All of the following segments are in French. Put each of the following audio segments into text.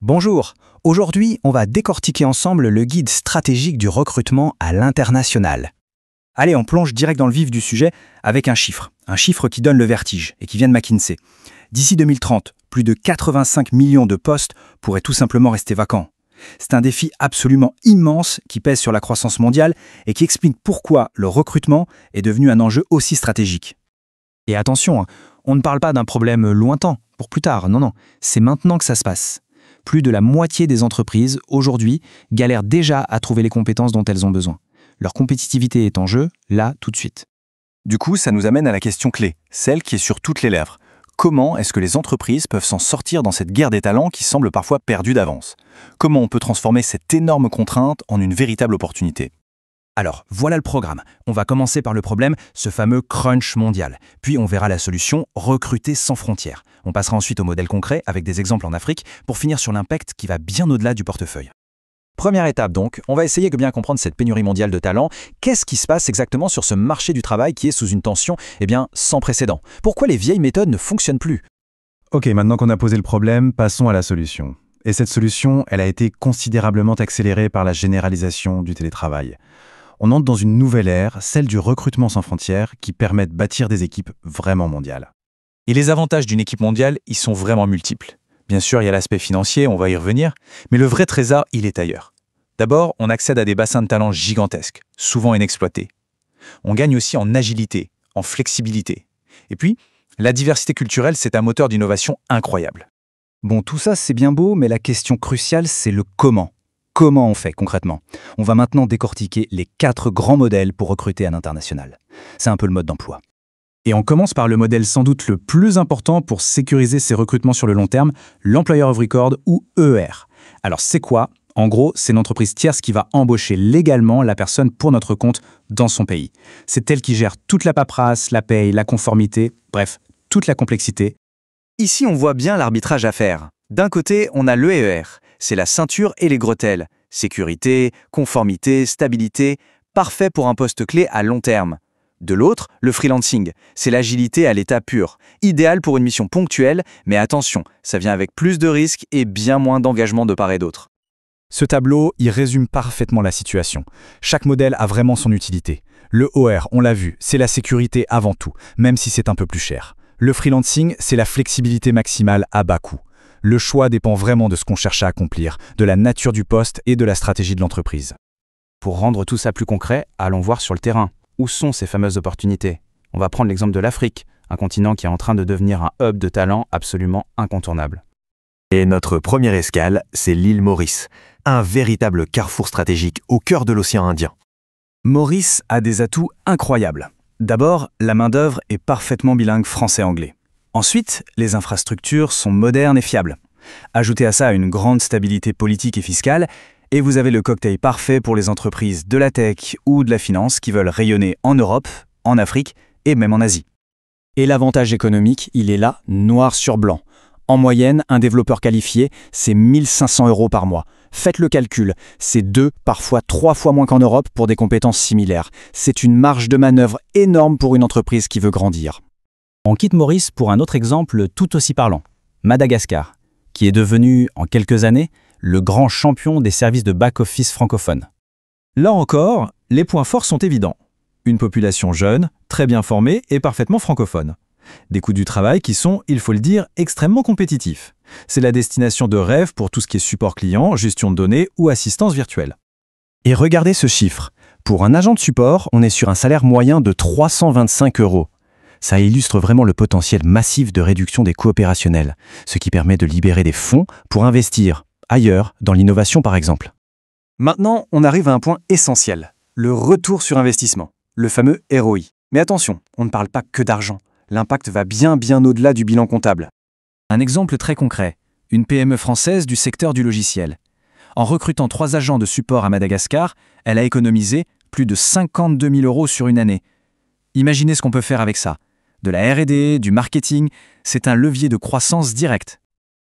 Bonjour, aujourd'hui on va décortiquer ensemble le guide stratégique du recrutement à l'international. Allez, on plonge direct dans le vif du sujet avec un chiffre qui donne le vertige et qui vient de McKinsey. D'ici 2030, plus de 85 millions de postes pourraient tout simplement rester vacants. C'est un défi absolument immense qui pèse sur la croissance mondiale et qui explique pourquoi le recrutement est devenu un enjeu aussi stratégique. Et attention, on ne parle pas d'un problème lointain, pour plus tard, non, c'est maintenant que ça se passe. Plus de la moitié des entreprises, aujourd'hui, galèrent déjà à trouver les compétences dont elles ont besoin. Leur compétitivité est en jeu, là, tout de suite. Du coup, ça nous amène à la question clé, celle qui est sur toutes les lèvres. Comment est-ce que les entreprises peuvent s'en sortir dans cette guerre des talents qui semble parfois perdue d'avance? Comment on peut transformer cette énorme contrainte en une véritable opportunité? Alors, voilà le programme. On va commencer par le problème, ce fameux crunch mondial. Puis on verra la solution, recruter sans frontières. On passera ensuite au modèle concret avec des exemples en Afrique pour finir sur l'impact qui va bien au-delà du portefeuille. Première étape donc, on va essayer de bien comprendre cette pénurie mondiale de talents. Qu'est-ce qui se passe exactement sur ce marché du travail qui est sous une tension sans précédent? Pourquoi les vieilles méthodes ne fonctionnent plus? Ok, maintenant qu'on a posé le problème, passons à la solution. Et cette solution, elle a été considérablement accélérée par la généralisation du télétravail. On entre dans une nouvelle ère, celle du recrutement sans frontières, qui permet de bâtir des équipes vraiment mondiales. Et les avantages d'une équipe mondiale, ils sont vraiment multiples. Bien sûr, il y a l'aspect financier, on va y revenir, mais le vrai trésor, il est ailleurs. D'abord, on accède à des bassins de talents gigantesques, souvent inexploités. On gagne aussi en agilité, en flexibilité. Et puis, la diversité culturelle, c'est un moteur d'innovation incroyable. Bon, tout ça c'est bien beau, mais la question cruciale c'est le comment. Comment on fait concrètement? On va maintenant décortiquer les 4 grands modèles pour recruter à l'international. C'est un peu le mode d'emploi. Et on commence par le modèle sans doute le plus important pour sécuriser ces recrutements sur le long terme, l'Employer of Record ou EER. Alors c'est quoi? En gros, c'est une entreprise tierce qui va embaucher légalement la personne pour notre compte dans son pays. C'est elle qui gère toute la paperasse, la paye, la conformité, bref, toute la complexité. Ici, on voit bien l'arbitrage à faire. D'un côté, on a l'EER, c'est la ceinture et les bretelles. Sécurité, conformité, stabilité, parfait pour un poste clé à long terme. De l'autre, le freelancing, c'est l'agilité à l'état pur, idéal pour une mission ponctuelle, mais attention, ça vient avec plus de risques et bien moins d'engagement de part et d'autre. Ce tableau, il résume parfaitement la situation. Chaque modèle a vraiment son utilité. Le OR, on l'a vu, c'est la sécurité avant tout, même si c'est un peu plus cher. Le freelancing, c'est la flexibilité maximale à bas coût. Le choix dépend vraiment de ce qu'on cherche à accomplir, de la nature du poste et de la stratégie de l'entreprise. Pour rendre tout ça plus concret, allons voir sur le terrain. Où sont ces fameuses opportunités? On va prendre l'exemple de l'Afrique, un continent qui est en train de devenir un hub de talent absolument incontournable. Et notre première escale, c'est l'île Maurice, un véritable carrefour stratégique au cœur de l'océan Indien. Maurice a des atouts incroyables. D'abord, la main-d'œuvre est parfaitement bilingue français-anglais. Ensuite, les infrastructures sont modernes et fiables. Ajoutez à ça une grande stabilité politique et fiscale, et vous avez le cocktail parfait pour les entreprises de la tech ou de la finance qui veulent rayonner en Europe, en Afrique et même en Asie. Et l'avantage économique, il est là, noir sur blanc. En moyenne, un développeur qualifié, c'est 1 500 € par mois. Faites le calcul, c'est 2, parfois 3 fois moins qu'en Europe pour des compétences similaires. C'est une marge de manœuvre énorme pour une entreprise qui veut grandir. On quitte Maurice pour un autre exemple tout aussi parlant, Madagascar, qui est devenu, en quelques années, le grand champion des services de back-office francophones. Là encore, les points forts sont évidents. Une population jeune, très bien formée et parfaitement francophone. Des coûts du travail qui sont, il faut le dire, extrêmement compétitifs. C'est la destination de rêve pour tout ce qui est support client, gestion de données ou assistance virtuelle. Et regardez ce chiffre. Pour un agent de support, on est sur un salaire moyen de 325 €. Ça illustre vraiment le potentiel massif de réduction des coûts opérationnels, ce qui permet de libérer des fonds pour investir ailleurs, dans l'innovation par exemple. Maintenant, on arrive à un point essentiel, le retour sur investissement, le fameux ROI. Mais attention, on ne parle pas que d'argent. L'impact va bien au-delà du bilan comptable. Un exemple très concret, une PME française du secteur du logiciel. En recrutant 3 agents de support à Madagascar, elle a économisé plus de 52 000 € sur une année. Imaginez ce qu'on peut faire avec ça. De la R&D, du marketing, c'est un levier de croissance direct.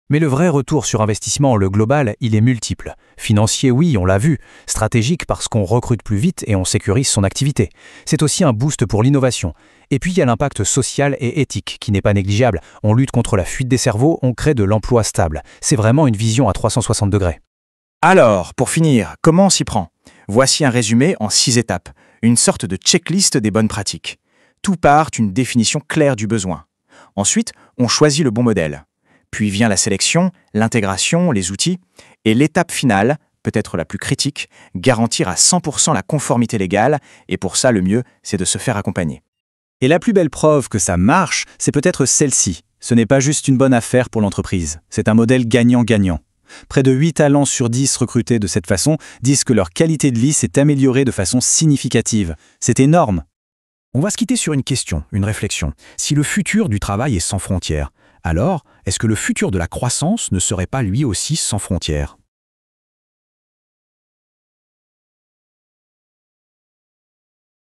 Mais le vrai retour sur investissement, le global, il est multiple. Financier, oui, on l'a vu. Stratégique parce qu'on recrute plus vite et on sécurise son activité. C'est aussi un boost pour l'innovation. Et puis il y a l'impact social et éthique qui n'est pas négligeable. On lutte contre la fuite des cerveaux, on crée de l'emploi stable. C'est vraiment une vision à 360 degrés. Alors, pour finir, comment on s'y prend? Voici un résumé en 6 étapes, une sorte de checklist des bonnes pratiques. Tout part d'une définition claire du besoin. Ensuite, on choisit le bon modèle. Puis vient la sélection, l'intégration, les outils, et l'étape finale, peut-être la plus critique, garantir à 100% la conformité légale, et pour ça, le mieux, c'est de se faire accompagner. Et la plus belle preuve que ça marche, c'est peut-être celle-ci. Ce n'est pas juste une bonne affaire pour l'entreprise, c'est un modèle gagnant-gagnant. Près de 8 talents sur 10 recrutés de cette façon disent que leur qualité de vie s'est améliorée de façon significative. C'est énorme. On va se quitter sur une question, une réflexion. Si le futur du travail est sans frontières, alors est-ce que le futur de la croissance ne serait pas lui aussi sans frontières ?